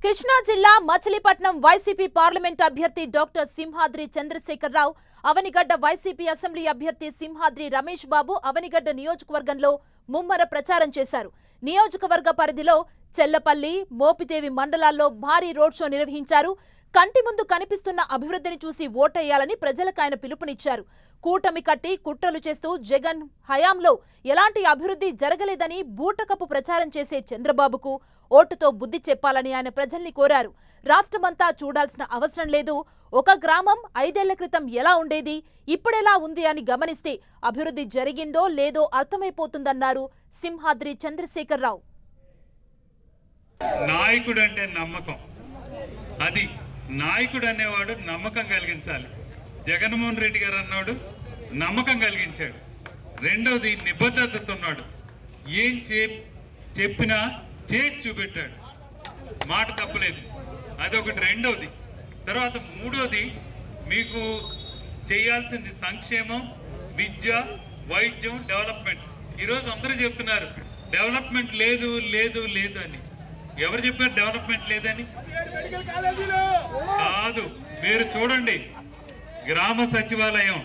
కృష్ణా జిల్లా మచిలీపట్నం వైసీపీ పార్లమెంట్ అభ్యర్థి doctor Simhadri Chandrasekhararao, Avanigadda YCP assembly అభ్యర్థి సింహాద్రి రమేష్ బాబు అవనిగడ్డ నియోజకవర్గంలో ముమ్మర ప్రచారం చేశారు. నియోజకవర్గ పరిధిలో చెల్లపల్లి, మోపిదేవి మండలాల్లో భారీ రోడ్ షో నిర్వహించారు. కంటి ముందు కనిపిస్తున్న అభివృద్ధిని చూసి ఓటేయాలని ప్రజలకు ఆయన పిలుపునిచ్చారు. కూటమి కట్టి కుట్రలు చేస్తూ జగన్ హయాంలో ఎలాంటి అభివృద్ధి జరగలేదని బూటకపు ప్రచారం చేసే చంద్రబాబుకు ఓటుతో బుద్ధి చెప్పాలని ఆయన ప్రజల్ని కోరారు. రాష్ట్రమంతా చూడాల్సిన అవసరం లేదు, ఒక గ్రామం 5 ఏళ్ల క్రితం ఎలా ఉండేది, ఇప్పుడెలా ఉంది అని గమనిస్తే అభివృద్ధి జరిగిందో లేదో అర్థమైపోతుందన్నారు సింహాద్రి చంద్రశేఖరరావు. నాయకుడు అంటే నమ్మకం, అది నాయకుడు అనేవాడు నమ్మకం కలిగించాలి. జగన్మోహన్ రెడ్డి గారు అన్నాడు నమ్మకం కలిగించాడు. రెండోది నిబద్ధతతో ఉన్నాడు, ఏం చెప్పినా చేసి చూపెట్టాడు, మాట తప్పలేదు, అదొకటి. రెండోది, తర్వాత మూడోది, మీకు చేయాల్సింది సంక్షేమం, విద్య, వైద్యం, డెవలప్మెంట్. ఈరోజు అందరూ చెప్తున్నారు డెవలప్మెంట్ లేదు లేదు లేదు అని. ఎవరు చెప్పారు డెవలప్మెంట్ లేదని? కాదు, మీరు చూడండి, గ్రామ సచివాలయం,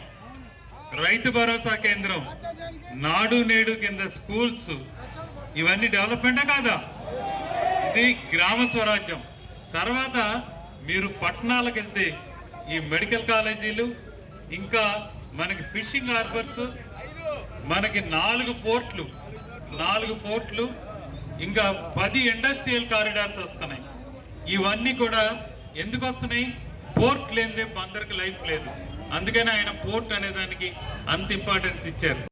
రైతు భరోసా కేంద్రం, నాడు నేడు కింద స్కూల్స్, ఇవన్నీ డెవలప్మెంటే కాదా? ఇది గ్రామ స్వరాజ్యం. తర్వాత మీరు పట్టణాలకు వెళ్తే ఈ మెడికల్ కాలేజీలు, ఇంకా మనకి ఫిషింగ్ హార్బర్స్, మనకి 4 పోర్ట్లు, ఇంకా 10 ఇండస్ట్రియల్ కారిడార్స్ వస్తున్నాయి. ఇవన్నీ కూడా ఎందుకు వస్తున్నాయి? పోర్ట్ లేనిదే అందరికి లైఫ్ లేదు. అందుకని ఆయన పోర్ట్ అనే దానికి అంత ఇంపార్టెన్స్ ఇచ్చారు.